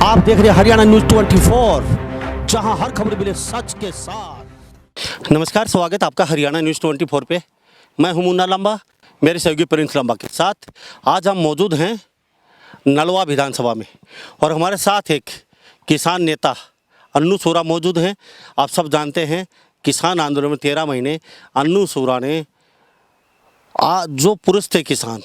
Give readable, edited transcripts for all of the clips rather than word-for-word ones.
आप देख रहे हैं हरियाणा न्यूज 24, जहां हर खबर मिले सच के साथ। नमस्कार, स्वागत आपका हरियाणा न्यूज 24 पे। मैं हूं मुन्ना लंबा, मेरे सहयोगी प्रिंस लंबा के साथ। आज हम मौजूद हैं नलवा विधानसभा में और हमारे साथ एक किसान नेता अन्नू सूरा मौजूद हैं। आप सब जानते हैं किसान आंदोलन में 13 महीने अन्नू सूरा ने जो पुरुष थे किसान,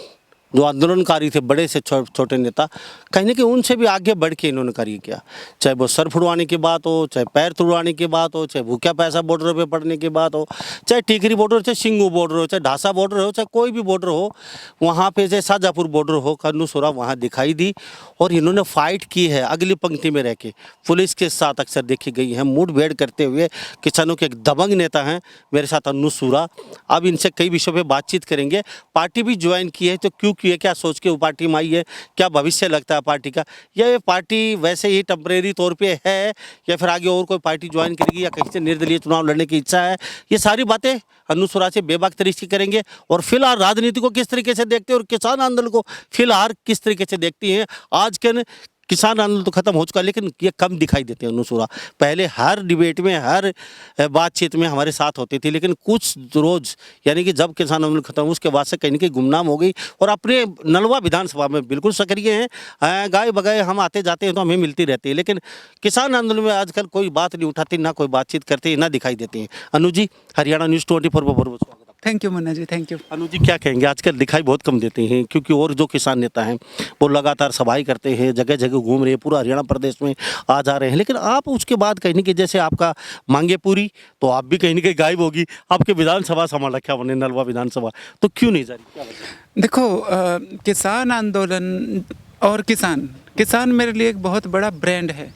जो आंदोलनकारी थे, बड़े से छोटे नेता, कहीं ना कहीं उनसे भी आगे बढ़ के इन्होंने कार्य किया। चाहे वो सर फुड़वाने की बात हो, चाहे पैर तुड़वाने की बात हो, चाहे भूखा पैसा बॉर्डर पे पड़ने की बात हो, चाहे टिकरी बॉर्डर, चाहे सिंगू बॉर्डर हो, चाहे ढासा बॉर्डर हो, चाहे कोई भी बॉर्डर हो, वहाँ पे चाहे शाहजहाँपुर बॉर्डर हो, अन्नू सूरा वहाँ दिखाई दी और इन्होंने फाइट की है अगली पंक्ति में रह के। पुलिस के साथ अक्सर देखी गई है मुठभेड़ करते हुए। किसानों के एक दबंग नेता हैं मेरे साथ अन्नू सूरा। अब इनसे कई विषयों पर बातचीत करेंगे। पार्टी भी ज्वाइन की है तो क्यों की है, क्या सोच के वो पार्टी में आई है, क्या भविष्य लगता है पार्टी का, या ये पार्टी वैसे ही टेम्परेरी तौर पे है, या फिर आगे और कोई पार्टी ज्वाइन करेगी, या कहीं से निर्दलीय चुनाव लड़ने की इच्छा है। ये सारी बातें अन्नू सूरा से बेबाक तरीके से करेंगे। और फिलहाल राजनीति को किस तरीके से देखते हैं और किसान आंदोलन को फिलहाल किस तरीके से देखती हैं। आज के किसान आंदोलन तो खत्म हो चुका, लेकिन ये कम दिखाई देते हैं अन्नू सूरा। पहले हर डिबेट में, हर बातचीत में हमारे साथ होती थी, लेकिन कुछ रोज यानी कि जब किसान आंदोलन खत्म हुआ उसके बाद से कहीं ना कहीं गुमनाम हो गई और अपने नलवा विधानसभा में बिल्कुल सक्रिय हैं। गाय बगाए हम आते जाते हैं तो हमें मिलती रहती है, लेकिन किसान आंदोलन में आजकल कोई बात नहीं उठाती, ना कोई बातचीत करती, ना दिखाई देती हैं। अनु जी, हरियाणा न्यूज़ 24 पर बहुत स्वागत। Thank you Munna ji, thank you. Anu ji, क्या कहेंगे, आजकल दिखाई बहुत कम देते हैं, क्योंकि और जो किसान नेता हैं वो लगातार सभाएं करते हैं, जगह जगह घूम रहे हैं, पूरा हरियाणा प्रदेश में आ जा रहे हैं, लेकिन आप उसके बाद कहीं ना कहीं जैसे आपका मांगे पूरी तो आप भी कहीं ना कहीं गायब होगी। आपके विधानसभा संभाल रखा बने नलवा विधानसभा, तो क्यों नहीं जा रही, क्या वजह? देखो, किसान आंदोलन और किसान मेरे लिए एक बहुत बड़ा ब्रांड है।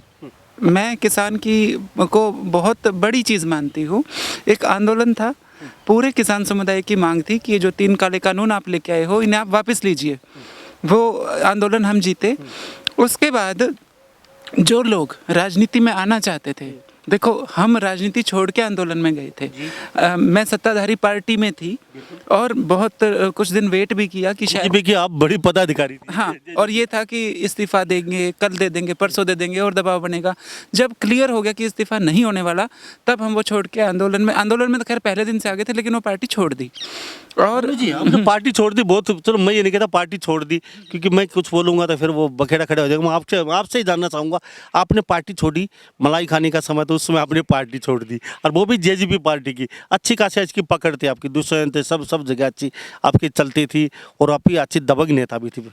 मैं किसान को बहुत बड़ी चीज़ मानती हूँ। एक आंदोलन था, पूरे किसान समुदाय की मांग थी कि ये जो 3 काले कानून आप लेके आए हो इन्हें आप वापस लीजिए। वो आंदोलन हम जीते। उसके बाद जो लोग राजनीति में आना चाहते थे, देखो हम राजनीति छोड़ के आंदोलन में गए थे। मैं सत्ताधारी पार्टी में थी और बहुत कुछ दिन वेट भी किया कि शायद कि आप बड़ी पदाधिकारी थी। हाँ, और ये था कि इस्तीफा देंगे, कल दे देंगे, परसों दे देंगे और दबाव बनेगा। जब क्लियर हो गया कि इस्तीफा नहीं होने वाला, तब हम वो छोड़ के आंदोलन में तो खैर पहले दिन से आगे थे, लेकिन वो पार्टी छोड़ दी। और जी हमने पार्टी छोड़ दी बहुत। चलो मैं ये नहीं कहता पार्टी छोड़ दी, क्योंकि मैं कुछ बोलूँगा तो फिर वो बखेड़ा खड़ा हो जाएगा। मैं आपसे ही जानना चाहूँगा, आपने पार्टी छोड़ी, मलाई खाने का समय तो उस समय आपने पार्टी छोड़ दी, और वो भी जेजेपी पार्टी की। अच्छी खासी अच्छी पकड़ थी आपकी, दुष्यंत थे, सब जगह अच्छी आपकी चलती थी और आपकी अच्छी दबंग नेता भी थी।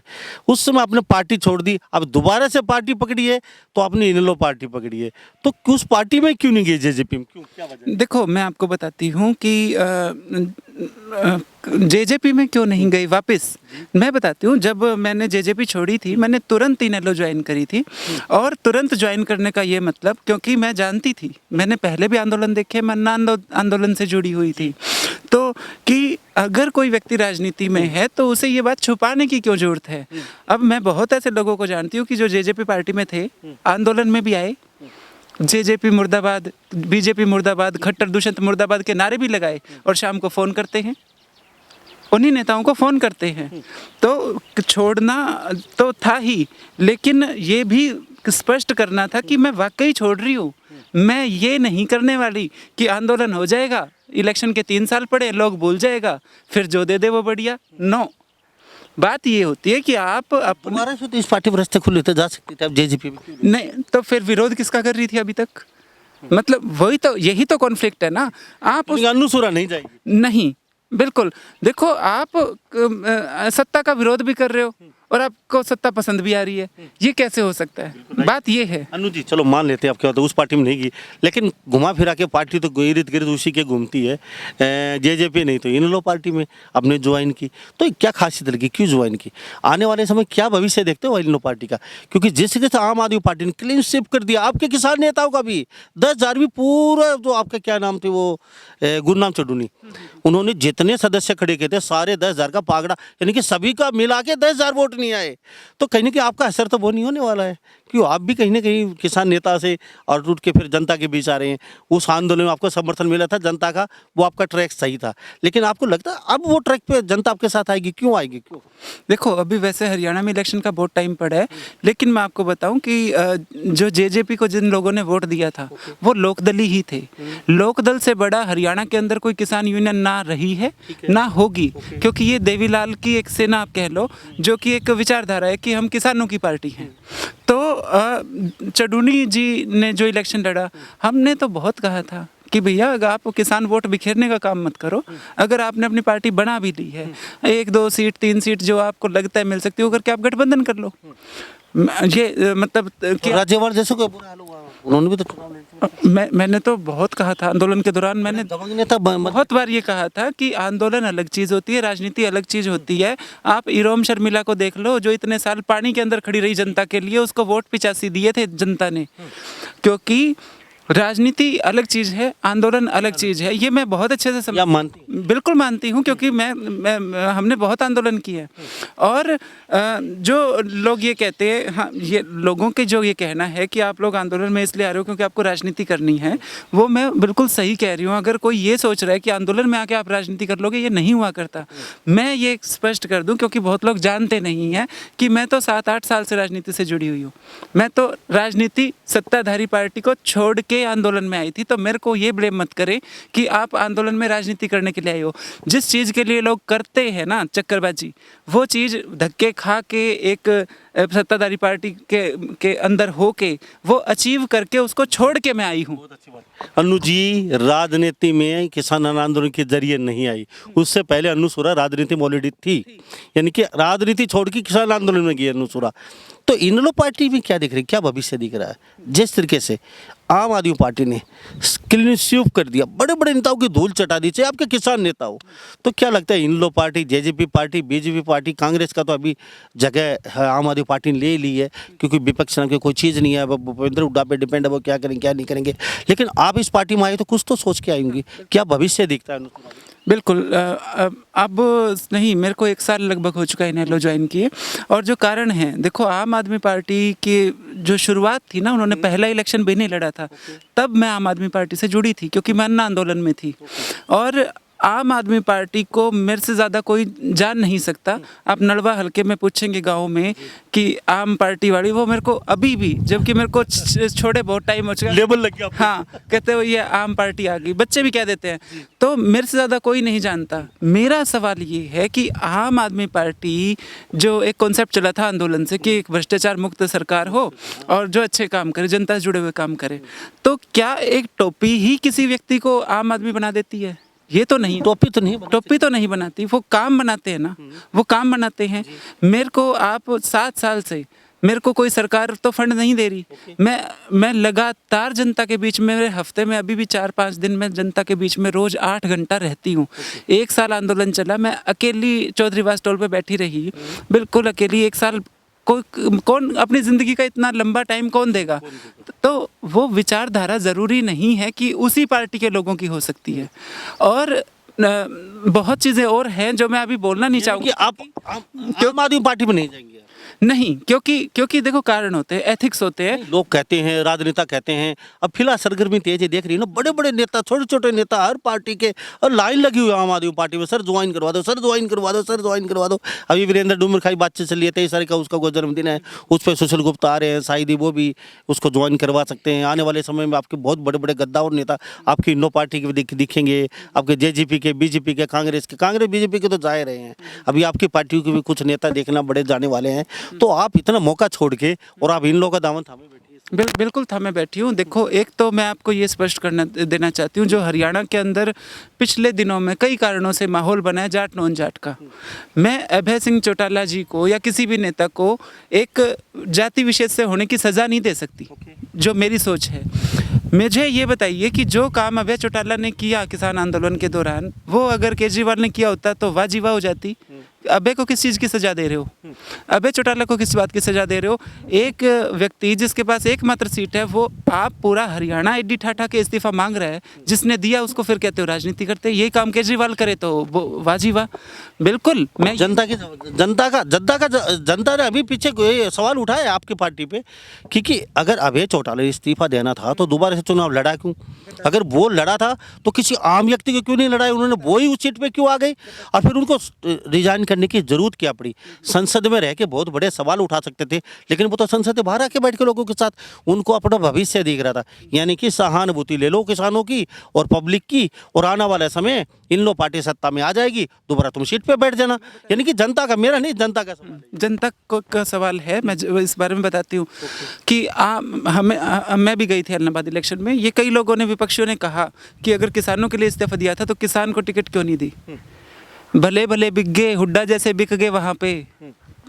उस समय आपने पार्टी छोड़ दी, अब दोबारा से पार्टी पकड़ी है तो आपने इनेलो पार्टी पकड़ी है, तो उस पार्टी में क्यों नहीं गई, जेजेपी में क्यों, क्या वजह? देखो, मैं आपको बताती हूँ कि जेजेपी में क्यों नहीं गई वापस। मैं बताती हूँ, जब मैंने जेजेपी छोड़ी थी मैंने तुरंत इनेलो ज्वाइन करी थी। और तुरंत ज्वाइन करने का ये मतलब, क्योंकि मैं जानती थी, मैंने पहले भी आंदोलन देखे, मैं अन्ना आंदोलन से जुड़ी हुई थी, तो कि अगर कोई व्यक्ति राजनीति में है तो उसे ये बात छुपाने की क्यों जरूरत है। अब मैं बहुत ऐसे लोगों को जानती हूँ कि जो जेजेपी पार्टी में थे, आंदोलन में भी आए, जेजेपी मुर्दाबाद, बीजेपी मुर्दाबाद, खट्टर दुष्यंत मुर्दाबाद के नारे भी लगाए, और शाम को फ़ोन करते हैं, उन्हीं नेताओं को फ़ोन करते हैं। तो छोड़ना तो था ही, लेकिन ये भी स्पष्ट करना था कि मैं वाकई छोड़ रही हूँ। मैं ये नहीं करने वाली कि आंदोलन हो जाएगा, इलेक्शन के 3 साल पड़े, लोग भूल जाएगा, फिर जो दे दे वो बढ़िया। नो, बात ये होती है कि आप हमारे से तो इस पार्टी में रास्ते खुले थे, जा सकते थे, आप जेजेपी में क्यों नहीं, तो फिर विरोध किसका कर रही थी अभी तक? मतलब वही तो, यही तो कॉन्फ्लिक्ट है ना। आप अन्नू सूरा नहीं जाएगी? नहीं, बिल्कुल। देखो, आप सत्ता का विरोध भी कर रहे हो और आपको सत्ता पसंद भी आ रही है, ये कैसे हो सकता है? बात ये है। अनु जी, चलो मान लेते हैं आपके बात, उस पार्टी में नहीं गई, लेकिन घुमा फिरा के पार्टी तो इर्द गिर्द उसी के घूमती है। जेजेपी नहीं तो इनेलो पार्टी में आपने ज्वाइन की, तो क्या खासियत लगी, क्यों ज्वाइन की? आने वाले समय क्या भविष्य देखते हो इनेलो पार्टी का? क्योंकि जिस तरह से आम आदमी पार्टी ने क्लीन स्वीप कर दिया, आपके किसान नेताओं का भी 10,000 भी पूरा, जो आपके क्या नाम थे वो गुरनाम चढ़ूनी, उन्होंने जितने सदस्य खड़े किए थे सारे 10,000 का पागड़ा, यानी कि सभी का मिला के 10,000 वोट नहीं आए तो कहीं ना कहीं आपका असर तो वो नहीं होने वाला है, क्यों आप भी कहीं ना कहीं किसान नेता से और उठ के फिर जनता के बीच आ रहे हैं। उस आंदोलन में आपको समर्थन मिला था जनता का, वो आपका ट्रैक सही था, लेकिन आपको लगता है अब वो ट्रैक पे जनता आपके साथ आएगी, क्यों आएगी, क्यों? देखो अभी वैसे हरियाणा में इलेक्शन का बहुत टाइम पड़ा है, लेकिन मैं आपको बताऊं कि जो जेजेपी को जिन लोगों ने वोट दिया था वो लोकदली ही थे। लोकदल से बड़ा हरियाणा के अंदर कोई किसान यूनियन ना रही है ना होगी, क्योंकि ये देवीलाल की एक सेना आप कह लो, जो कि एक विचारधारा है कि हम किसानों की पार्टी हैं। तो चडूनी जी ने जो इलेक्शन लड़ा, हमने तो बहुत कहा था कि भैया अगर आप किसान वोट बिखेरने का काम मत करो, अगर आपने अपनी पार्टी बना भी ली है, 1-2 सीट 3 सीट जो आपको लगता है मिल सकती है, वो करके आप गठबंधन कर लो। ये मतलब तो राज्यपाल जैसे कोई बुरा हाल हुआ, उन्होंने भी तो चुनाव लड़े थे। मैंने तो बहुत कहा था आंदोलन के दौरान, मैंने दबंग नेता बहुत बार ये कहा था कि आंदोलन अलग चीज़ होती है, राजनीति अलग चीज़ होती है। आप इरोम शर्मिला को देख लो, जो इतने साल पानी के अंदर खड़ी रही जनता के लिए, उसको वोट 85 दिए थे जनता ने, क्योंकि राजनीति अलग चीज़ है, आंदोलन अलग चीज़ है। ये मैं बहुत अच्छे से या मानती बिल्कुल मानती हूँ, क्योंकि मैं हमने बहुत आंदोलन किए हैं। और जो लोग ये कहते हैं, हाँ, ये लोगों के जो ये कहना है कि आप लोग आंदोलन में इसलिए आ रहे हो क्योंकि आपको राजनीति करनी है, वो मैं बिल्कुल सही कह रही हूँ। अगर कोई ये सोच रहा है कि आंदोलन में आके आप राजनीति कर लोगे, ये नहीं हुआ करता। मैं ये स्पष्ट कर दूँ, क्योंकि बहुत लोग जानते नहीं हैं कि मैं तो 7-8 साल से राजनीति से जुड़ी हुई हूँ। मैं तो राजनीति सत्ताधारी पार्टी को छोड़ के आंदोलन में आई थी, तो मेरे को ये ब्लेम मत करें कि आप आंदोलन में राजनीति करने के लिए आए हो। जिस चीज़ के लिए लोग करते हैं ना चक्करबाजी, वो चीज़ धक्के खा के एक सत्ताधारी पार्टी के अंदर होके वो अचीव करके उसको छोड़ के मैं आई हूँ। अन्नू जी राजनीति में किसान आंदोलन के जरिए नहीं आई, उससे पहले अन्नू सुरा राजनीति में ऑलरेडी थी, यानी कि राजनीति छोड़ के किसान आंदोलन में गई अन्नू सुरा। तो इन लोग पार्टी में क्या दिख रही, क्या भविष्य दिख रहा है? जिस तरीके से आम आदमी पार्टी ने क्लीन स्वीप कर दिया, बड़े बड़े नेताओं की धूल चटा दी, चाहे आपके किसान नेता हो, तो क्या लगता है इन लोग party, JJP party, BJP party, Congress का तो अभी जगह आम आदमी पार्टी ने ले ली है, क्योंकि विपक्ष नाम की कोई चीज़ नहीं है, भूपेंद्र हुड्डा पे डिपेंड है वो क्या करेंगे क्या नहीं करेंगे। लेकिन आप इस पार्टी में आए तो कुछ तो सोच के आएंगी, क्या भविष्य दिखता है? बिल्कुल। अब नहीं, मेरे को 1 साल लगभग हो चुका है इनेलो ज्वाइन किए, और जो कारण है, देखो आम आदमी पार्टी की जो शुरुआत थी ना, उन्होंने पहला इलेक्शन भी नहीं लड़ा था, तब मैं आम आदमी पार्टी से जुड़ी थी, क्योंकि मैं अन्ना आंदोलन में थी। और आम आदमी पार्टी को मेरे से ज़्यादा कोई जान नहीं सकता। आप नड़वा हल्के में पूछेंगे गाँव में कि आम पार्टी वाली, वो मेरे को अभी भी, जबकि मेरे को छोड़े बहुत टाइम हो चुका, लेबल लग गया, हाँ, कहते हो ये आम पार्टी आ गई, बच्चे भी कह देते हैं। तो मेरे से ज़्यादा कोई नहीं जानता। मेरा सवाल ये है कि आम आदमी पार्टी जो एक कॉन्सेप्ट चला था आंदोलन से कि एक भ्रष्टाचार मुक्त सरकार हो और जो अच्छे काम करे, जनता से जुड़े हुए काम करे, तो क्या एक टोपी ही किसी व्यक्ति को आम आदमी बना देती है? ये तो नहीं, टोपी तो नहीं बनाती, वो काम बनाते हैं ना, वो काम बनाते हैं। मेरे को आप 7 साल से मेरे को कोई सरकार तो फंड नहीं दे रही, मैं लगातार जनता के बीच में, मेरे हफ्ते में अभी भी 4-5 दिन में जनता के बीच में रोज 8 घंटा रहती हूँ। 1 साल आंदोलन चला, मैं अकेली चौधरीवास टोल पे बैठी रही, बिल्कुल अकेली। 1 साल कौन अपनी ज़िंदगी का इतना लंबा टाइम कौन देगा? तो वो विचारधारा ज़रूरी नहीं है कि उसी पार्टी के लोगों की हो सकती है। और बहुत चीज़ें और हैं जो मैं अभी बोलना नहीं चाहूँगी। आप आम आदमी पार्टी में नहीं जाएंगे? नहीं, क्योंकि देखो कारण होते हैं, एथिक्स होते हैं। लोग कहते हैं, राजनेता कहते हैं, अब फिलहाल सरगर्मी तेज है, देख रही है ना, बड़े बड़े नेता, छोटे छोटे नेता हर पार्टी के, और लाइन लगी हुई है आम आदमी पार्टी में, सर ज्वाइन करवा दो, सर ज्वाइन करवा दो, सर ज्वाइन करवा दो। अभी वीरेंद्र डूमर खाई बातचीत चल रही है, 23 तारीख का उसका जन्मदिन है, उस पर सुशील गुप्ता आ रहे हैं, शायद ही वो भी उसको ज्वाइन करवा सकते हैं। आने वाले समय में आपके बहुत बड़े बड़े गद्दार नेता आपकी नो पार्टी के दिखेंगे, आपके जेजेपी के, बीजेपी के, कांग्रेस बीजेपी के तो जा रहे हैं। अभी आपकी पार्टियों के भी कुछ नेता देखना बड़े जाने वाले हैं। तो आप इतना मौका छोड़ के और आप इन लोगों का दामन थामे बैठी है? बिल्कुल थामे बैठी हूँ। देखो, एक तो मैं आपको ये स्पष्ट देना चाहती हूँ, जो हरियाणा के अंदर पिछले दिनों में कई कारणों से माहौल बना है जाट नॉन जाट का, मैं अभय सिंह चौटाला जी को या किसी भी नेता को एक जाति विशेष से होने की सज़ा नहीं दे सकती, जो मेरी सोच है। मुझे ये बताइए कि जो काम अभय चौटाला ने किया किसान आंदोलन के दौरान, वो अगर केजरीवाल ने किया होता तो वाह जी वाह हो जाती, अबे को किस चीज़ की सज़ा दे रहे हो? अबे चौटाला को किस बात की सज़ा दे रहे हो? एक व्यक्ति जिसके पास एकमात्र सीट है, वो आप पूरा हरियाणा एडी ठाठा के इस्तीफा मांग रहा है, जिसने दिया उसको फिर कहते हो राजनीति करते। ये काम केजरीवाल करे तो वो वाह जी वाह। बिल्कुल मैं जनता ने अभी पीछे कोई सवाल उठाया है आपकी पार्टी पे, क्योंकि अगर अभय चौटाला इस्तीफा देना था तो दोबारा से चुनाव लड़ा क्यों? अगर वो लड़ा था तो किसी आम व्यक्ति को क्यों नहीं लड़ाया उन्होंने? वो ही उस सीट पे क्यों आ गए और फिर उनको रिजाइन करने की जरूरत क्या पड़ी? संसद में रह के बहुत बड़े सवाल उठा सकते थे, लेकिन वो तो संसद से बाहर आके बैठ के लोगों के साथ उनको अपना भविष्य दिख रहा था। यानी कि सहानुभूति ले लो किसानों की और पब्लिक की, और आने वाला समय इन लो पार्टी सत्ता में आ जाएगी, दोबारा तुम सीट पे बैठ जाना। यानी कि जनता का, मेरा नहीं, जनता का सवाल है। जनता का सवाल है। मैं इस बारे में बताती हूँ कि मैं भी गई थी इलाहाबाद इलेक्शन में। ये कई लोगों ने, विपक्षियों ने कहा कि अगर किसानों के लिए इस्तीफा दिया था तो किसान को टिकट क्यों नहीं दी? भले भले बिक गए, हुड्डा जैसे बिक गए वहाँ पे।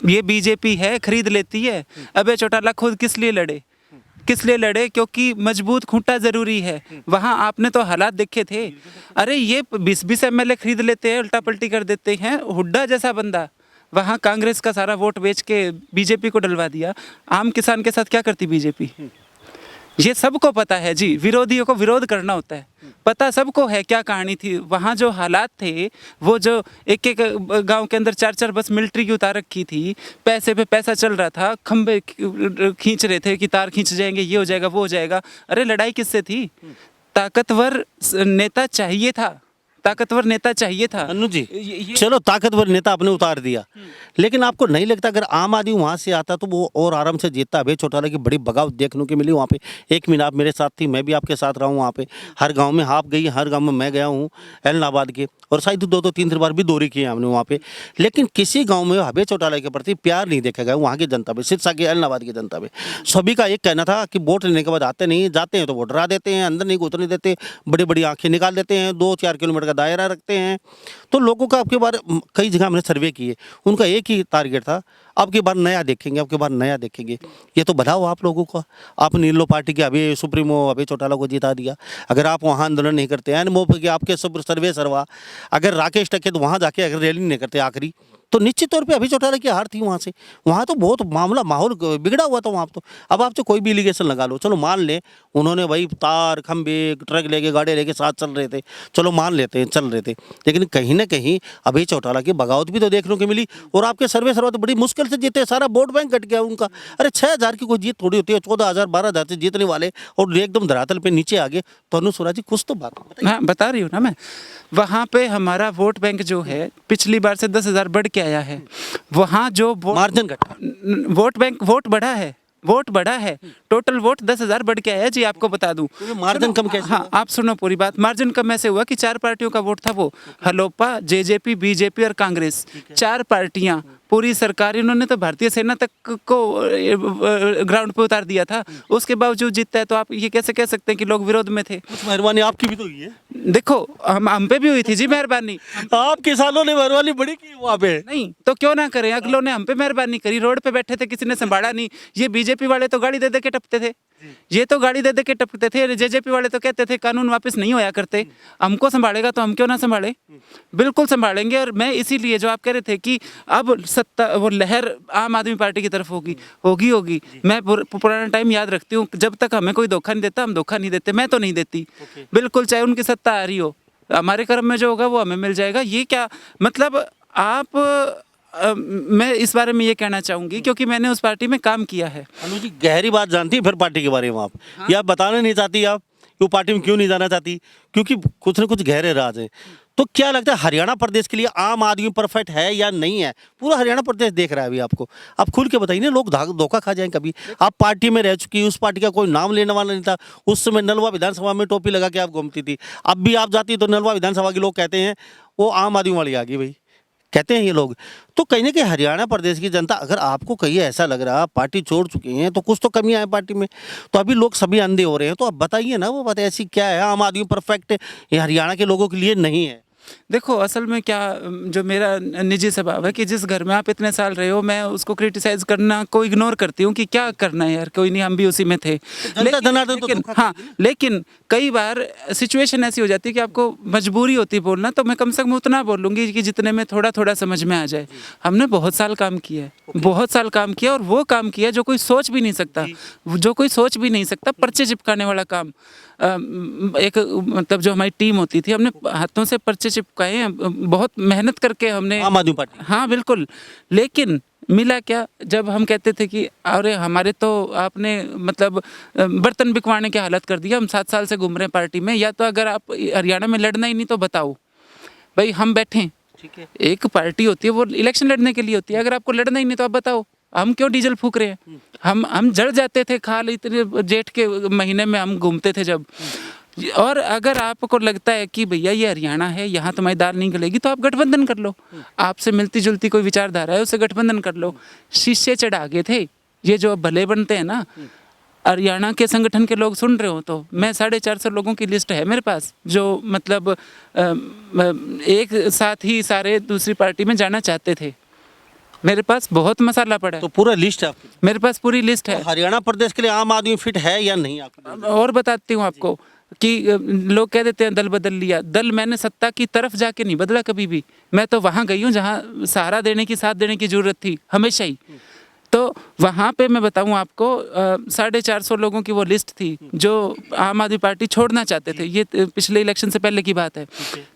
ये बीजेपी है, खरीद लेती है। अबे चौटाला खुद किस लिए लड़े? किस लिए लड़े? क्योंकि मजबूत खूंटा जरूरी है। वहाँ आपने तो हालात देखे थे। अरे ये 20-20 एमएलए खरीद लेते हैं, उल्टा पलटी कर देते हैं। हुड्डा जैसा बंदा वहाँ कांग्रेस का सारा वोट बेच के बीजेपी को डलवा दिया। आम किसान के साथ क्या करती बीजेपी? ये सबको पता है जी। विरोधियों को विरोध करना होता है। पता सबको है क्या कहानी थी वहाँ। जो हालात थे, वो जो एक एक गांव के अंदर 4-4 बस मिलिट्री की उतार रखी थी, पैसे पे पैसा चल रहा था, खंबे खींच रहे थे कि तार खींच जाएंगे, ये हो जाएगा, वो हो जाएगा। अरे लड़ाई किससे थी? ताकतवर नेता चाहिए था, ताकतवर नेता चाहिए था। अनु जी, चलो ताकतवर नेता आपने उतार दिया, लेकिन आपको नहीं लगता अगर आम आदमी वहाँ से आता तो वो और आराम से जीतता? अभय चौटाला की बड़ी बगावत देखने को मिली वहाँ पे। एक मिनट आप मेरे साथ थी, मैं भी आपके साथ रहा हूँ वहाँ पे। हर गांव में आप गई, हर गांव में मैं गया हूँ इलाहाबाद के, और शायद 2-3 बार भी दौरे किए हमने वहाँ पे। लेकिन किसी गाँव में अभय चौटाला के प्रति प्यार नहीं देखा गया वहाँ की जनता पे, सिरसा के इलाहाबाद की जनता पे। सभी का एक कहना था कि वोट लेने के बाद आते नहीं, जाते हैं तो वोट डरा देते हैं, अंदर नहीं घुसने देते, बड़ी बड़ी आंखें निकाल देते हैं, 2-4 किलोमीटर का दायरा रखते हैं। तो लोगों का आपके बार कई जगह हमने सर्वे किए, उनका एक ही टारगेट था, अब की बार नया देखेंगे, अब की बार नया देखेंगे। ये तो बताओ आप लोगों का, आपने इन लो पार्टी के अभी सुप्रीमो अभय चौटाला को जिता दिया। अगर आप वहाँ आंदोलन नहीं करते हैं, मोप के आपके सर्वे सरवा, अगर राकेश टकेत वहाँ जाके अगर रैली नहीं करते आखिरी, तो निश्चित तौर पे अभय चौटाला की हार थी वहाँ से। वहाँ तो बहुत माहौल बिगड़ा हुआ था वहाँ तो। अब आप तो कोई भी एलिगेशन लगा लो, चलो मान ले उन्होंने भाई तार खंबे ट्रक लेके गाड़ी लेके साथ चल रहे थे, चलो मान लेते हैं चल रहे थे, लेकिन कहीं ना कहीं अभय चौटाला की बगावत भी तो देखने को मिली। और आपके सर्वे सर्वा तो बड़ी मुश्किल से जीते, सारा वोट बैंक कट गया उनका। अरे 6,000 की कोई जीत थोड़ी होती है, 14,000 12,000 से जीतने वाले और एकदम धरातल पे नीचे आ गए। तो अनु स्वराज जी कुछ तो बात बताइए। हाँ बता रही हूँ ना मैं। वहाँ पे हमारा वोट बैंक जो है पिछली बार से 10,000 बढ़ के आया है। वहाँ जो मार्जिन घटा, वोट बैंक, वोट बढ़ा है, वोट बढ़ा है। टोटल वोट 10,000 बढ़ के आया जी, आपको बता दूं। मार्जिन कम कैसे? हाँ आप सुनो पूरी बात। मार्जिन कम ऐसे हुआ कि 4 पार्टियों का वोट था, वो हलोपा, जेजेपी, बीजेपी और कांग्रेस, 4 पार्टियां पूरी सरकार, इन्होंने तो भारतीय सेना तक को ग्राउंड पे उतार दिया था, उसके बावजूद जीतता है। तो आप ये कैसे कह सकते हैं कि लोग विरोध में थे? कुछ मेहरबानी आपकी भी तो हुई है। देखो हम पे भी हुई थी जी मेहरबानी। आप किसानों ने मेहरबानी बड़ी की वहाँ पे। नहीं तो क्यों ना करें, अगलों ने हम पे मेहरबानी करी। रोड पे बैठे थे, किसी ने संभाला नहीं। ये बीजेपी वाले तो गाड़ी दे दे के टपते थे, ये तो गाड़ी दे दे के टपते थे। जेजेपी वाले तो कहते थे कानून वापस नहीं होया करते, हमको संभालेगा तो हम क्यों ना संभाले? बिल्कुल संभालेंगे। और मैं इसीलिए, जो आप कह रहे थे कि अब सत्ता वो लहर आम आदमी पार्टी की तरफ होगी। मैं पुराना टाइम याद रखती हूँ, जब तक हमें कोई धोखा नहीं देता हम धोखा नहीं देते। मैं तो नहीं देती बिल्कुल, चाहे उनकी सत्ता आ रही हो, हमारे कर्म में जो होगा वो हमें मिल जाएगा। ये क्या मतलब आप मैं इस बारे में ये कहना चाहूँगी क्योंकि मैंने उस पार्टी में काम किया है। अनु जी गहरी बात जानती है फिर पार्टी के बारे में आप? हाँ? या बताना नहीं चाहती आप कि वो पार्टी में क्यों नहीं जाना चाहती? क्योंकि कुछ न कुछ गहरे राज हैं। तो क्या लगता है हरियाणा प्रदेश के लिए आम आदमी परफेक्ट है या नहीं है? पूरा हरियाणा प्रदेश देख रहा है अभी आपको, आप खुल के बताइए ना, लोग धोखा खा जाएं कभी। आप पार्टी में रह चुकी, उस पार्टी का कोई नाम लेने वाला नहीं था। उस समय नलवा विधानसभा में टोपी लगा के आप घूमती थी। अब भी आप जाती तो नलवा विधानसभा के लोग कहते हैं वो आम आदमी वाली आ गई भाई, कहते हैं ये लोग। तो कहीं ना कहीं हरियाणा प्रदेश की जनता, अगर आपको कहीं ऐसा लग रहा पार्टी छोड़ चुकी हैं तो कुछ तो कमियां हैं पार्टी में, तो अभी लोग सभी अंधे हो रहे हैं। तो आप बताइए ना, वो बात ऐसी क्या है? आम आदमी परफेक्ट ये हरियाणा के लोगों के लिए नहीं है। देखो असल में क्या जो मेरा निजी स्वभाव है कि जिस घर में आप इतने साल रहे हो मैं उसको क्रिटिसाइज करना को इग्नोर करती हूँ कि क्या करना है यार, कोई नहीं, हम भी उसी में थे। जनार्दन तो लेकिन धोखा हाँ, लेकिन कई बार सिचुएशन ऐसी हो जाती है कि आपको मजबूरी होती है बोलना, तो मैं कम से कम उतना बोलूँगी कि जितने में थोड़ा थोड़ा समझ में आ जाए। हमने बहुत साल काम किया है, बहुत साल काम किया, और वो काम किया जो कोई सोच भी नहीं सकता, जो कोई सोच भी नहीं सकता, पर्चे चिपकाने वाला काम। एक मतलब जो हमारी टीम होती थी, हमने हाथों से पर्चे चिपकाए हैं, बहुत मेहनत करके हमने। आम आदमी पार्टी। हाँ बिल्कुल, लेकिन मिला क्या, जब हम कहते थे कि अरे हमारे तो आपने मतलब बर्तन बिकवाने की हालत कर दिया, हम 7 साल से घूम रहे हैं पार्टी में, या तो अगर आप हरियाणा में लड़ना ही नहीं तो बताओ भाई हम बैठे। ठीक है। एक पार्टी होती है वो इलेक्शन लड़ने के लिए होती है, अगर आपको लड़ना ही नहीं तो आप बताओ हम क्यों डीजल फूक रहे हैं। हम जड़ जाते थे, खाल इतने जेठ के महीने में हम घूमते थे जब। और अगर आपको लगता है कि भैया ये हरियाणा है, यहाँ तुम्हारी दाल नहीं गलेगी, तो आप गठबंधन कर लो। आपसे मिलती जुलती कोई विचारधारा है उससे गठबंधन कर लो। शीशे चढ़ा गए थे ये जो भले बनते हैं ना, हरियाणा के संगठन के लोग सुन रहे हो तो मैं 450 लोगों की लिस्ट है मेरे पास, जो मतलब एक साथ ही सारे दूसरी पार्टी में जाना चाहते थे। मेरे पास बहुत मसाला पड़ा है, तो पूरा लिस्ट है आपकी। मेरे पास पूरी लिस्ट है। हरियाणा प्रदेश के लिए आम आदमी फिट है या नहीं आपको? और बताती हूँ आपको कि लोग कह देते हैं दल बदल लिया, दल मैंने सत्ता की तरफ जाके नहीं बदला कभी भी। मैं तो वहाँ गई हूँ जहाँ सहारा देने की, साथ देने की जरूरत थी हमेशा ही। तो वहाँ पे मैं बताऊँ आपको 450 लोगों की वो लिस्ट थी जो आम आदमी पार्टी छोड़ना चाहते थे। ये पिछले इलेक्शन से पहले की बात है।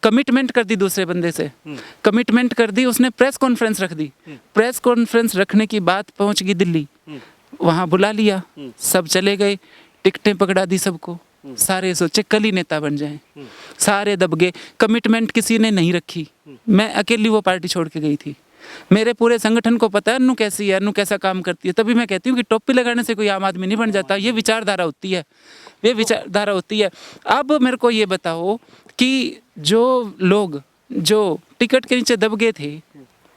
कमिटमेंट कर दी दूसरे बंदे से, कमिटमेंट कर दी, उसने प्रेस कॉन्फ्रेंस रख दी। प्रेस कॉन्फ्रेंस रखने की बात पहुँच गई दिल्ली, वहाँ बुला लिया, सब चले गए, टिकटें पकड़ा दी सबको। सारे सोचे कल ही नेता बन जाएं, सारे दब गए। कमिटमेंट किसी ने नहीं रखी, मैं अकेली वो पार्टी छोड़ के गई थी। मेरे पूरे संगठन को पता है अन्नू कैसी है, अन्नू कैसा काम करती है। तभी मैं कहती हूँ कि टोपी लगाने से कोई आम आदमी नहीं बन जाता, ये विचारधारा होती है, ये विचारधारा होती है। अब मेरे को ये बताओ कि जो लोग जो टिकट के नीचे दब गए थे,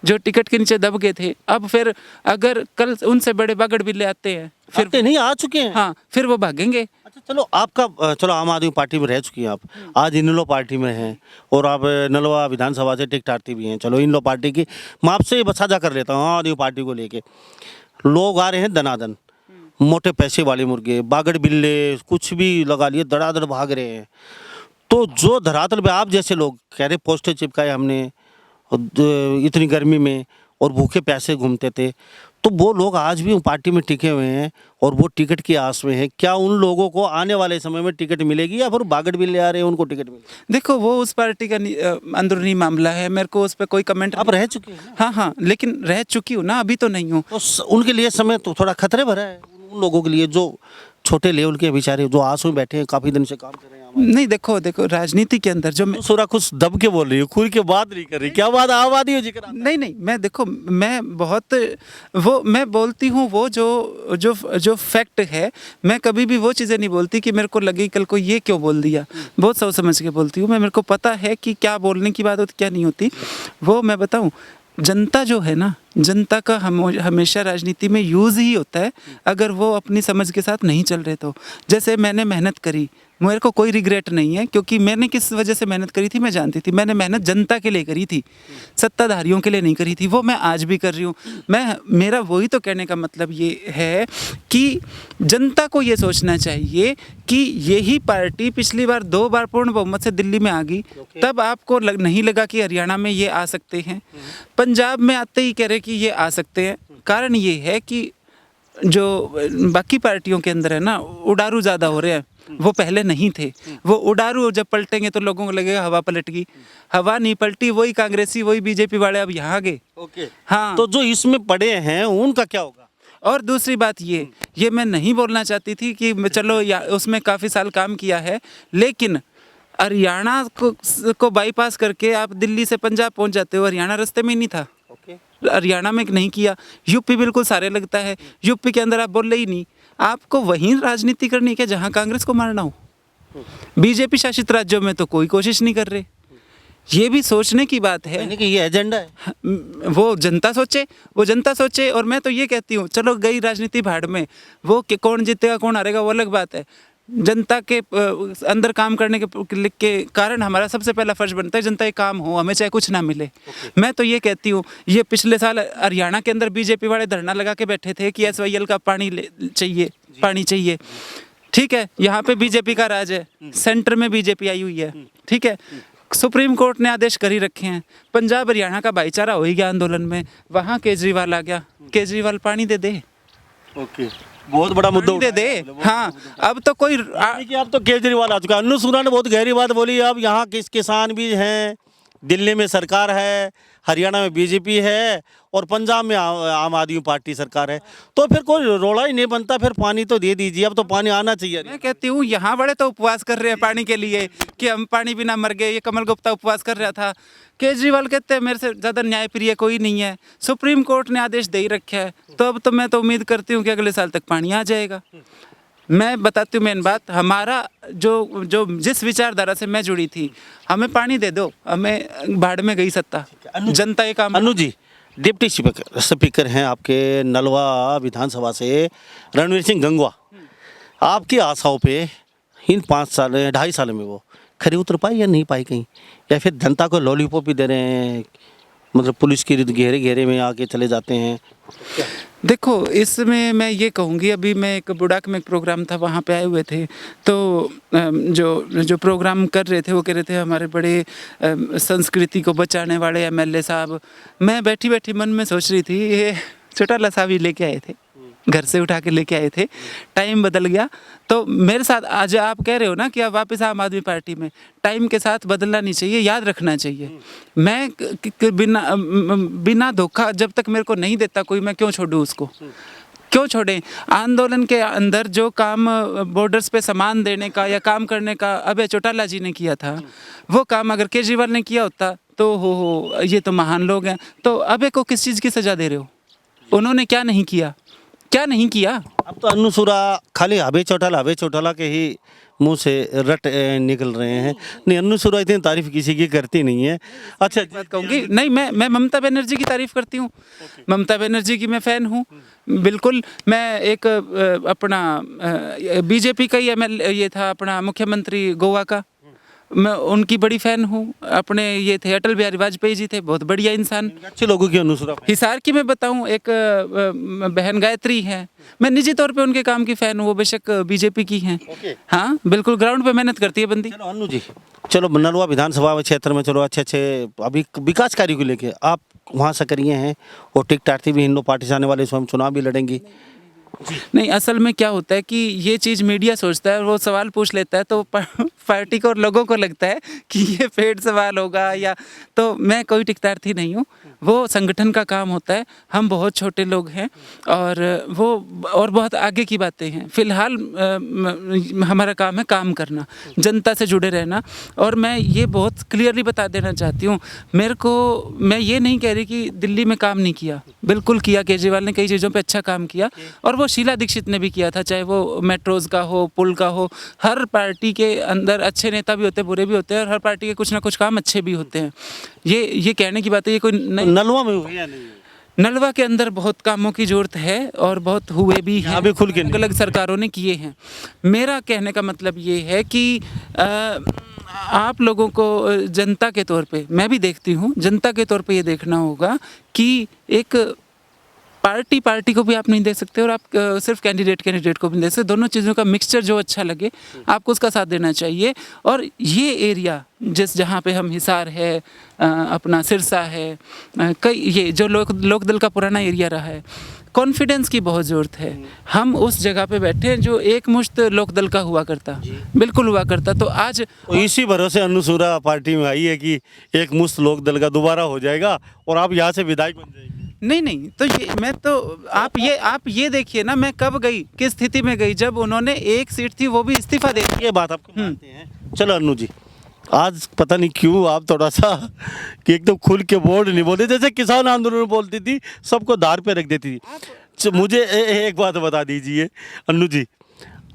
जो टिकट के नीचे दब गए थे, अब फिर अगर कल उनसे बड़े बागड़ बिल्ले आते हैं, फिर आते नहीं, आ चुके हैं। हाँ, फिर वो भागेंगे। अच्छा चलो, आपका चलो आम आदमी पार्टी में रह चुकी हैं आप, आज इनलो पार्टी में हैं और आप नलवा विधानसभा से टिकटार्थी भी हैं। चलो इनलो पार्टी की मैं आपसे साझा कर लेता हूँ। आम आदमी पार्टी को लेके लोग आ रहे हैं दनादन, मोटे पैसे वाले मुर्गे, बागड़ बिल्ले, कुछ भी लगा लिए, दड़ादड़ भाग रहे हैं। तो जो धरातल पे आप जैसे लोग कह रहे पोस्टर चिपकाए हमने इतनी गर्मी में और भूखे प्यासे घूमते थे, तो वो लोग आज भी पार्टी में टिके हुए हैं और वो टिकट की आस में है। क्या उन लोगों को आने वाले समय में टिकट मिलेगी या फिर बागड़ बिल्ले आ रहे हैं उनको टिकट मिलेगी? देखो वो उस पार्टी का अंदरूनी मामला है, मेरे को उस पर कोई कमेंट। आप रह चुके हैं ना? हाँ हाँ, लेकिन रह चुकी हूँ ना, अभी तो नहीं हूँ। तो उनके लिए समय तो थोड़ा खतरे भरा है, उन लोगों के लिए जो छोटे लेवल के बेचारे जो आस में बैठे हैं, काफी दिन से काम कर रहे हैं। नहीं देखो राजनीति के अंदर जो सूरा कुछ दब के बोल रही है, खुल के बात नहीं कर रही, क्या बात आबादी हो जिक्र? नहीं, मैं देखो मैं बहुत वो मैं बोलती हूँ वो जो जो जो फैक्ट है। मैं कभी भी वो चीज़ें नहीं बोलती कि मेरे को लगी कल को ये क्यों बोल दिया, बहुत सोच समझ के बोलती हूँ मैं। मेरे को पता है कि क्या बोलने की बात होती क्या नहीं होती। वो मैं बताऊँ, जनता जो है ना, जनता का हमेशा राजनीति में यूज़ ही होता है अगर वो अपनी समझ के साथ नहीं चल रहे तो। जैसे मैंने मेहनत करी, मेरे को कोई रिग्रेट नहीं है, क्योंकि मैंने किस वजह से मेहनत करी थी मैं जानती थी। मैंने मेहनत जनता के लिए करी थी, सत्ताधारियों के लिए नहीं करी थी। वो मैं आज भी कर रही हूँ। मेरा वही तो कहने का मतलब ये है कि जनता को ये सोचना चाहिए कि यही पार्टी पिछली बार 2 बार पूर्ण बहुमत से दिल्ली में आ गई, तब आपको नहीं लगा कि हरियाणा में ये आ सकते हैं। पंजाब में आते ही कह रहे कि ये आ सकते हैं। कारण ये है कि जो बाकी पार्टियों के अंदर है ना, उडारू ज़्यादा हो रहे हैं, वो पहले नहीं थे। वो उडारू जब पलटेंगे तो लोगों को लगेगा हवा पलट गई। हवा नहीं पलटी, वही कांग्रेसी वही बीजेपी वाले अब यहाँ आ गए। हाँ, तो जो इसमें पड़े हैं उनका क्या होगा? और दूसरी बात ये मैं नहीं बोलना चाहती थी कि चलो उसमें काफ़ी साल काम किया है, लेकिन हरियाणा को बाईपास करके आप दिल्ली से पंजाब पहुंच जाते हो। हरियाणा रास्ते में ही नहीं था, हरियाणा में नहीं किया। यूपी बिल्कुल सारे लगता है, यूपी के अंदर आप बोल ही नहीं। आपको वहीं राजनीति करनी है जहां कांग्रेस को मारना हो। बीजेपी शासित राज्यों में तो कोई कोशिश नहीं कर रहे। ये भी सोचने की बात है कि ये एजेंडा है, वो जनता सोचे। और मैं तो ये कहती हूँ, चलो गई राजनीति भाड़ में, वो कौन जीतेगा कौन हारेगा वो अलग बात है। जनता के अंदर काम करने के कारण हमारा सबसे पहला फर्ज बनता है जनता के काम हो, हमें चाहे कुछ ना मिले। मैं तो ये कहती हूँ, ये पिछले साल हरियाणा के अंदर बीजेपी वाले धरना लगा के बैठे थे कि SYL का पानी चाहिए। ठीक है, यहाँ पे बीजेपी का राज है, सेंटर में बीजेपी आई हुई है। ठीक है, सुप्रीम कोर्ट ने आदेश कर ही रखे हैं। पंजाब हरियाणा का भाईचारा हो ही गया आंदोलन में, वहाँ केजरीवाल आ गया। केजरीवाल पानी दे दे, ओके, बहुत बड़ा मुद्दा दे दे। हाँ, अब तो कोई कि अब तो केजरीवाल आ चुका है। अन्नू सुना ने बहुत गहरी बात बोली। अब यहाँ किसान भी हैं, दिल्ली में सरकार है, हरियाणा में बीजेपी है और पंजाब में आम आदमी पार्टी सरकार है, तो फिर कोई रोड़ा ही नहीं बनता। फिर पानी तो दे दीजिए, अब तो पानी आना चाहिए। मैं कहती हूँ यहाँ बड़े तो उपवास कर रहे हैं पानी के लिए कि हम पानी बिना मर गए। ये कमल गुप्ता उपवास कर रहा था। केजरीवाल कहते हैं मेरे से ज़्यादा न्यायप्रिय कोई नहीं है। सुप्रीम कोर्ट ने आदेश दे ही रखा है, तो अब तो मैं तो उम्मीद करती हूँ कि अगले साल तक पानी आ जाएगा। मैं बताती हूँ मेन बात, हमारा जो जिस विचारधारा से मैं जुड़ी थी, हमें पानी दे दो, हमें भाड़ में गई सत्ता, जनता ये काम। अनु जी, डिप्टी स्पीकर हैं आपके नलवा विधानसभा से रणवीर सिंह गंगवा, आपकी आशाओं पे इन 2.5 साल में वो खरी उतर पाई या नहीं पाई कहीं, या फिर जनता को लॉलीपॉप भी दे रहे हैं, मतलब पुलिस के घेरे घेरे में आके चले जाते हैं? देखो, इसमें मैं ये कहूँगी, अभी मैं एक बुड़ाक में एक प्रोग्राम था, वहाँ पे आए हुए थे, तो जो प्रोग्राम कर रहे थे वो कह रहे थे हमारे बड़े संस्कृति को बचाने वाले MLA साहब। मैं बैठी बैठी मन में सोच रही थी, ये चौटाला साहब ही लेके आए थे, घर से उठा के लेके आए थे, टाइम बदल गया। तो मेरे साथ आज आप कह रहे हो ना कि आप वापस आम आदमी पार्टी में, टाइम के साथ बदलना नहीं चाहिए, याद रखना चाहिए। मैं बिना धोखा जब तक मेरे को नहीं देता कोई, मैं क्यों छोड़ूं उसको, क्यों छोड़ें? आंदोलन के अंदर जो काम बॉर्डर्स पे सामान देने का या काम करने का अभय चौटाला जी ने किया था, वो काम अगर केजरीवाल ने किया होता तो हो ये तो महान लोग हैं। तो अभय को किस चीज़ की सज़ा दे रहे हो? उन्होंने क्या नहीं किया, क्या नहीं किया? अब तो अन्नू सुरा खाली अभय चौटाला के ही मुंह से रट निकल रहे हैं। नहीं, अन्नू सुरा इतनी तारीफ किसी की करती नहीं है। अच्छा, बात कहूँगी, नहीं, मैं ममता बनर्जी की तारीफ करती हूँ। ममता बनर्जी की मैं फ़ैन हूँ, बिल्कुल। मैं एक अपना बीजेपी का ही MLA ये था, अपना मुख्यमंत्री गोवा का, मैं उनकी बड़ी फ़ैन हूँ। अपने ये थे अटल बिहारी वाजपेयी जी थे, बहुत बढ़िया इंसान, अच्छे लोगों की अन्नू सुरा। हिसार की मैं बताऊं, एक बहन गायत्री है, मैं निजी तौर पे उनके काम की फ़ैन हूँ, वो बेशक बीजेपी की हैं। हाँ, बिल्कुल ग्राउंड पे मेहनत करती है बंदी। चलो अन्नू जी, चलो नलवा विधानसभा क्षेत्र में चलो अच्छे अभी विकास कार्य को लेके आप वहाँ सक्रिय हैं और टिकटार्थी भी हिंदू पार्टी से आने वाले स्वयं चुनाव भी लड़ेंगी। नहीं, असल में क्या होता है कि ये चीज़ मीडिया सोचता है, वो सवाल पूछ लेता है तो पार्टी को और लोगों को लगता है कि ये पेड सवाल होगा, या तो मैं कोई टिकटार्थी नहीं हूँ, वो संगठन का काम होता है। हम बहुत छोटे लोग हैं और वो और बहुत आगे की बातें हैं। फ़िलहाल हमारा काम है काम करना, जनता से जुड़े रहना। और मैं ये बहुत क्लियरली बता देना चाहती हूँ, मैं ये नहीं कह रही कि दिल्ली में काम नहीं किया, बिल्कुल किया। केजरीवाल ने कई चीज़ों पे अच्छा काम किया और वो शीला दीक्षित ने भी किया था, चाहे वो मेट्रोज़ का हो, पुल का हो। हर पार्टी के अंदर अच्छे नेता भी होते हैं, बुरे भी होते हैं, और हर पार्टी के कुछ ना कुछ काम अच्छे भी होते हैं। ये कहने की बात है, ये कोई नलवा में हुई या नहीं? नलवा के अंदर बहुत कामों की ज़रूरत है और बहुत हुए भी हैं, अभी खुल के अलग अलग सरकारों ने किए हैं। मेरा कहने का मतलब ये है कि आप लोगों को जनता के तौर पे, मैं भी देखती हूँ, जनता के तौर पे ये देखना होगा कि एक पार्टी को भी आप नहीं दे सकते और आप सिर्फ कैंडिडेट को भी नहीं दे सकते। दोनों चीज़ों का मिक्सचर जो अच्छा लगे आपको उसका साथ देना चाहिए। और ये एरिया जहाँ पे हम हिसार है, अपना सिरसा है, कई ये जो लोकदल का पुराना एरिया रहा है, कॉन्फिडेंस की बहुत ज़रूरत है। हम उस जगह पे बैठे हैं जो एक मुश्त लोकदल का हुआ करता, बिल्कुल हुआ करता। तो आज इसी भरोसे अन्नू सुरा पार्टी में आई है कि एक मुश्त लोकदल का दोबारा हो जाएगा और आप यहाँ से विधायक बन जाएंगे। नहीं, तो आप ये देखिए ना, मैं कब गई, किस स्थिति में गई, जब उन्होंने एक सीट थी वो भी इस्तीफा दे दी। ये बात आपको मानते हैं। चलो अन्नू जी, आज पता नहीं क्यों आप थोड़ा सा कि एकदम खुल के बोर्ड नहीं बोलते, जैसे किसान आंदोलन बोलती थी, सबको धार पे रख देती थी। मुझे एक बात बता दीजिए अन्नू जी,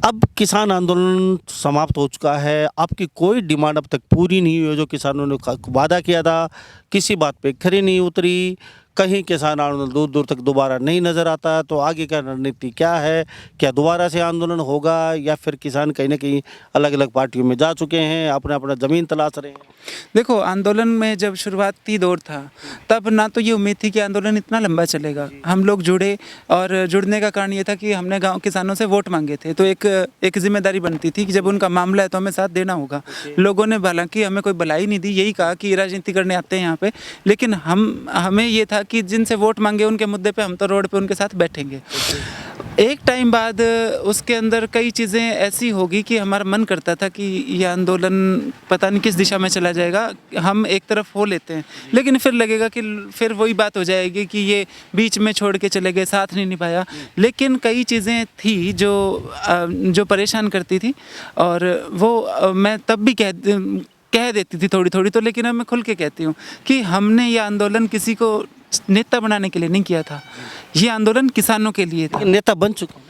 अब किसान आंदोलन समाप्त हो चुका है, आपकी कोई डिमांड अब तक पूरी नहीं हुई है जो किसानों ने वादा किया था, किसी बात पे खरी नहीं उतरी, कहीं किसान आंदोलन दूर दूर तक दोबारा नहीं नज़र आता, तो आगे का रणनीति क्या है? क्या दोबारा से आंदोलन होगा या फिर किसान कहीं ना कहीं अलग अलग पार्टियों में जा चुके हैं, अपना अपना ज़मीन तलाश रहे हैं? देखो, आंदोलन में जब शुरुआती दौर था तब ना तो ये उम्मीद थी कि आंदोलन इतना लंबा चलेगा। हम लोग जुड़े और जुड़ने का कारण ये था कि हमने गांव किसानों से वोट मांगे थे, तो एक जिम्मेदारी बनती थी कि जब उनका मामला है तो हमें साथ देना होगा। लोगों ने हालांकि हमें कोई भलाई नहीं दी, यही कहा कि राजनीति करने आते हैं यहाँ पे, लेकिन हमें ये था कि जिनसे वोट मांगे उनके मुद्दे पे हम तो रोड पे उनके साथ बैठेंगे। एक टाइम बाद उसके अंदर कई चीज़ें ऐसी होगी कि हमारा मन करता था कि ये आंदोलन पता नहीं किस दिशा में चला जाएगा, हम एक तरफ हो लेते हैं, लेकिन फिर लगेगा कि फिर वही बात हो जाएगी कि ये बीच में छोड़ के चले गए, साथ नहीं निभाया। लेकिन कई चीज़ें थी जो परेशान करती थी, और वो मैं तब भी कह देती थी थोड़ी थोड़ी तो, लेकिन अब मैं खुल के कहती हूँ कि हमने ये आंदोलन किसी को नेता बनाने के लिए नहीं किया था, ये आंदोलन किसानों के लिए था। नेता बन चुके हैं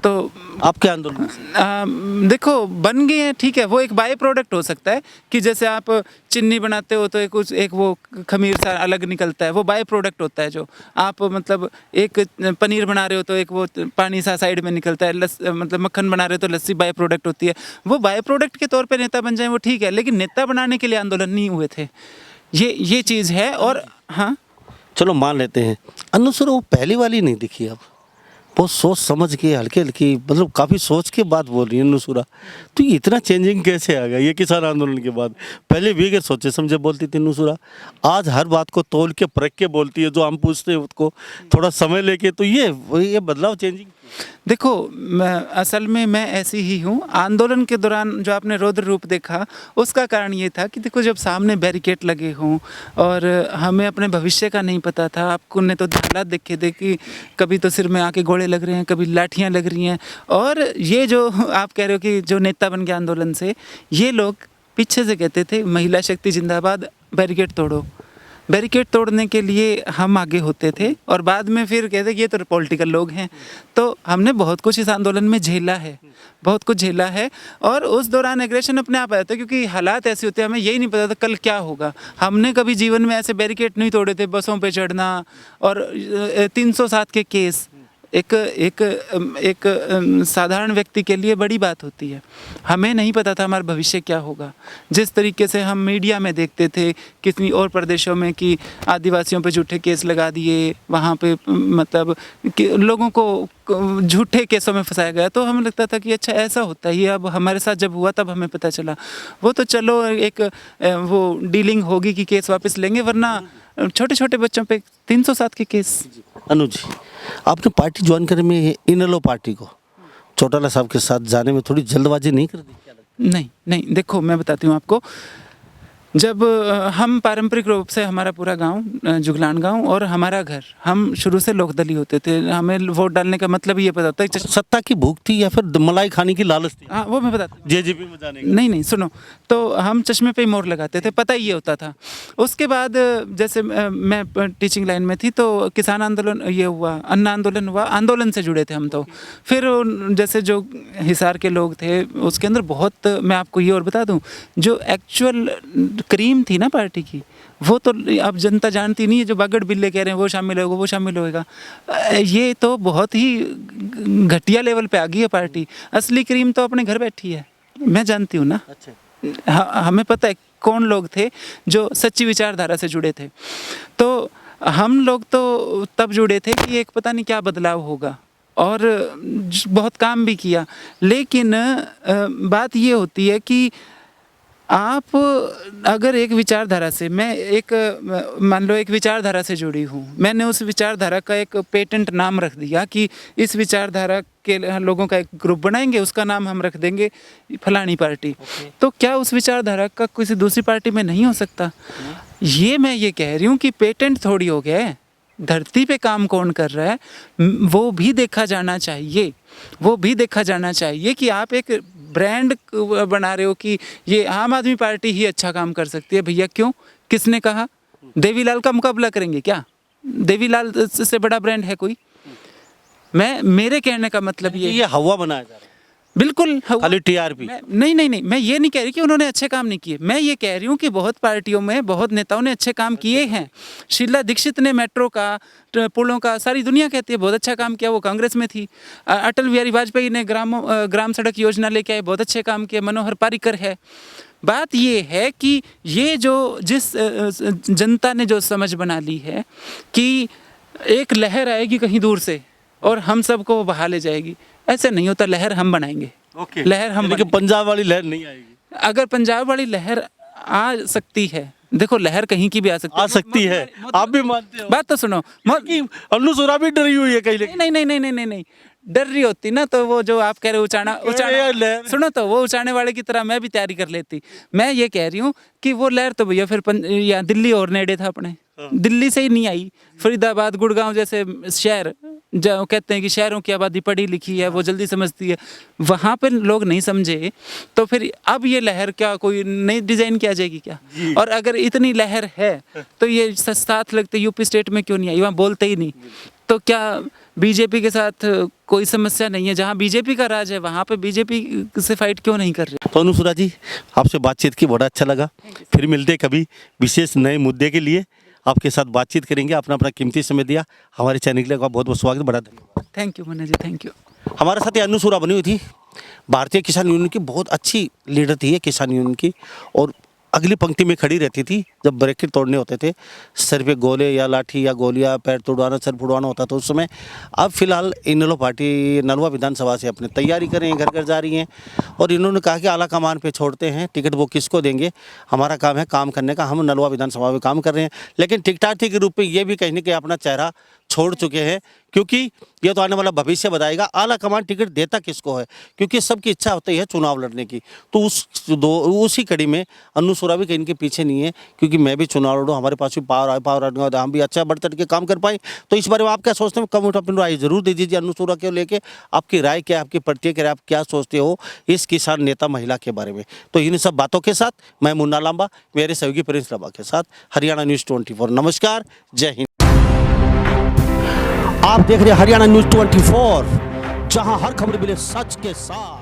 तो आपके आंदोलन से? देखो, बन गए हैं, ठीक है, वो एक बाय प्रोडक्ट हो सकता है कि जैसे आप चीनी बनाते हो तो एक वो खमीर सा अलग निकलता है, वो बाय प्रोडक्ट होता है। जो आप मतलब एक पनीर बना रहे हो तो एक वो पानी सा साइड में निकलता है, मतलब मक्खन बना रहे हो तो लस्सी बाय प्रोडक्ट होती है। वो बाय प्रोडक्ट के तौर पे नेता बन जाए वो ठीक है, लेकिन नेता बनाने के लिए आंदोलन नहीं हुए थे, ये चीज़ है। और हाँ, चलो मान लेते हैं अनुसुर वो पहली वाली नहीं दिखी, अब बहुत सोच समझ के हल्की हल्की, मतलब काफ़ी सोच के बात बोल रही है नुसुरा। तो ये इतना चेंजिंग कैसे आ गया ये किसान आंदोलन के बाद? पहले भी अगर सोचे समझे बोलती थी नुसुरा, आज हर बात को तोल के परख के बोलती है, जो हम पूछते हैं उसको थोड़ा समय लेके। तो ये बदलाव, चेंजिंग। देखो, असल में मैं ऐसी ही हूँ। आंदोलन के दौरान जो आपने रौद्र रूप देखा उसका कारण ये था कि देखो, जब सामने बैरिकेड लगे हों और हमें अपने भविष्य का नहीं पता था। आपको ने तो हालात देखे थे कि कभी तो सिर में आके गोले लग रहे हैं, कभी लाठियाँ लग रही हैं। और ये जो आप कह रहे हो कि जो नेता बन गया आंदोलन से, ये लोग पीछे से कहते थे महिला शक्ति जिंदाबाद, बैरिकेड तोड़ो। बैरिकेड तोड़ने के लिए हम आगे होते थे और बाद में फिर कहते कि ये तो पॉलिटिकल लोग हैं। तो हमने बहुत कुछ इस आंदोलन में झेला है, बहुत कुछ झेला है। और उस दौरान एग्रेशन अपने आप आया था, क्योंकि हालात ऐसे होते हैं, हमें यही नहीं पता था कल क्या होगा। हमने कभी जीवन में ऐसे बैरिकेड नहीं तोड़े थे, बसों पे चढ़ना और 307 के केस एक साधारण व्यक्ति के लिए बड़ी बात होती है। हमें नहीं पता था हमारा भविष्य क्या होगा। जिस तरीके से हम मीडिया में देखते थे कितनी और प्रदेशों में कि आदिवासियों पे झूठे केस लगा दिए, वहाँ पे मतलब कि लोगों को झूठे केसों में फंसाया गया, तो हमें लगता था कि अच्छा ऐसा होता है। ये अब हमारे साथ जब हुआ तब हमें पता चला। वो तो चलो एक वो डीलिंग होगी कि केस वापस लेंगे, वरना छोटे छोटे बच्चों पे 307 के केस। अनुज, आपने पार्टी ज्वाइन करने में इनेलो पार्टी को चौटाला साहब के साथ जाने में थोड़ी जल्दबाजी नहीं कर दी? क्या लगता है? नहीं, देखो मैं बताती हूँ आपको। जब हम पारंपरिक रूप से, हमारा पूरा गांव जुगलान गांव और हमारा घर, हम शुरू से लोकदली होते थे। हमें वोट डालने का मतलब ये पता होता है सत्ता की भूख थी या फिर मलाई खाने की लालच थी? हाँ, वो मैं बताता हूँ। जेजेपी में जाने की? नहीं, सुनो, तो हम चश्मे पे ही मोहर लगाते थे, पता ही ये होता था। उसके बाद जैसे मैं टीचिंग लाइन में थी तो किसान आंदोलन ये हुआ, अन्न आंदोलन हुआ, आंदोलन से जुड़े थे हम। तो फिर जैसे जो हिसार के लोग थे उसके अंदर बहुत, मैं आपको ये और बता दूँ, जो एक्चुअल क्रीम थी ना पार्टी की, वो तो अब जनता जानती नहीं है। जो बागड़ बिल्ले कह रहे हैं वो शामिल होगा, वो शामिल होएगा, ये तो बहुत ही घटिया लेवल पे आ गई है पार्टी। असली क्रीम तो अपने घर बैठी है, मैं जानती हूँ ना। अच्छा। हमें पता है कौन लोग थे जो सच्ची विचारधारा से जुड़े थे। तो हम लोग तो तब जुड़े थे कि एक पता नहीं क्या बदलाव होगा, और बहुत काम भी किया। लेकिन बात ये होती है कि आप अगर एक विचारधारा से, मैं एक मान लो एक विचारधारा से जुड़ी हूँ, मैंने उस विचारधारा का एक पेटेंट नाम रख दिया कि इस विचारधारा के लोगों का एक ग्रुप बनाएंगे, उसका नाम हम रख देंगे फलानी पार्टी। तो क्या उस विचारधारा का किसी दूसरी पार्टी में नहीं हो सकता? ये मैं ये कह रही हूँ कि पेटेंट थोड़ी हो गया है। धरती पे काम कौन कर रहा है वो भी देखा जाना चाहिए। वो भी देखा जाना चाहिए कि आप एक ब्रांड बना रहे हो कि ये आम आदमी पार्टी ही अच्छा काम कर सकती है। भैया क्यों, किसने कहा? देवीलाल का मुकाबला करेंगे क्या? देवीलाल से बड़ा ब्रांड है कोई? मेरे कहने का मतलब ये हवा बनाया जा रहा है। बिल्कुल खाली टीआरपी? नहीं नहीं नहीं, मैं ये नहीं कह रही कि उन्होंने अच्छे काम नहीं किए, मैं ये कह रही हूँ कि बहुत पार्टियों में बहुत नेताओं ने अच्छे काम किए हैं। शीला दीक्षित ने मेट्रो का, पुलों का, सारी दुनिया कहती है बहुत अच्छा काम किया, वो कांग्रेस में थी। अटल बिहारी वाजपेयी ने ग्राम सड़क योजना लेके आए, बहुत अच्छे काम किए। मनोहर पर्रिकर है। बात ये है कि ये जो जिस जनता ने जो समझ बना ली है कि एक लहर आएगी कहीं दूर से और हम सबको बहा ले जाएगी, ऐसे नहीं होता। लहर हम बनाएंगे। ओके, लहर हम लेकिन पंजाब वाली लहर नहीं आएगी। अगर पंजाब वाली लहर आ सकती है, देखो लहर कहीं की भी आ सकती है। आप भी मानते हो? बात तो सुनो, अन्नू सुरा भी डरी हुई है कहीं, लेकिन नहीं नहीं नहीं नहीं नहीं नहीं, डर रही होती ना तो वो जो आप कह रहे हो उचाना सुनो, तो वो उचाने वाले की तरह मैं भी तैयारी कर लेती। मैं ये कह रही हूँ कि वो लहर तो भैया फिर या दिल्ली और नेड़े था अपने, दिल्ली से ही नहीं आई। फरीदाबाद, गुड़गांव जैसे शहर जो कहते हैं कि शहरों की आबादी पढ़ी लिखी है, वो जल्दी समझती है, वहाँ पर लोग नहीं समझे तो फिर अब ये लहर क्या कोई नई डिजाइन की आ जाएगी क्या? और अगर इतनी लहर है तो ये साथ लगते यूपी स्टेट में क्यों नहीं आई? वहाँ बोलते ही नहीं। तो क्या बीजेपी के साथ कोई समस्या नहीं है? जहाँ बीजेपी का राज है वहाँ पे बीजेपी से फाइट क्यों नहीं कर रहे? तो अनुसुरा जी, आपसे बातचीत की बड़ा अच्छा लगा। फिर मिलते कभी विशेष नए मुद्दे के लिए, आपके साथ बातचीत करेंगे। आपने अपना कीमती समय दिया हमारे चैनल के लिए, बहुत बहुत स्वागत, बड़ा धन्यवाद। Thank you Manna ji, thank you. हमारे साथ ये अनुसुरा बनी हुई थी, भारतीय किसान यूनियन की बहुत अच्छी लीडर थी ये किसान यूनियन की, और अगली पंक्ति में खड़ी रहती थी जब ब्रेकेट तोड़ने होते थे, सर पे गोले या लाठी या गोलियां, पैर तोड़वाना, सर फुड़वाना होता था उस समय। अब फिलहाल इनेलो पार्टी नलवा विधानसभा से अपनी तैयारी कर रही हैं, घर घर जा रही हैं, और इन्होंने कहा कि आला कमान पे छोड़ते हैं, टिकट वो किसको देंगे, हमारा काम है काम करने का, हम नलवा विधानसभा में काम कर रहे हैं। लेकिन टिकटार्थी के रूप में ये भी कहीं ना कहीं अपना चेहरा छोड़ चुके हैं, क्योंकि ये तो आने वाला भविष्य बताएगा आला कमान टिकट देता किसको है, क्योंकि सबकी इच्छा होती है चुनाव लड़ने की। तो उसी कड़ी में अन्नू सुरा भी कहीं इनके पीछे नहीं है, क्योंकि मैं भी चुनाव लड़ूँ, हमारे पास भी पावर हम भी अच्छा बढ़ चढ़ के काम कर पाएँ। तो इस बारे में आप क्या सोचते हैं? कमेंट अपनी राय जरूर दे दीजिए अन्नू सुरा को लेके। आपकी राय क्या, आपकी प्रतिक्रिया, आप क्या सोचते हो इस किसान नेता महिला के बारे में? तो इन सब बातों के साथ मैं मुन्ना लांबा मेरे सहयोगी प्रिंस लांबा के साथ हरियाणा न्यूज़ 24। नमस्कार, जय हिंद। आप देख रहे हैं हरियाणा न्यूज़ 24, जहां हर खबर मिले सच के साथ।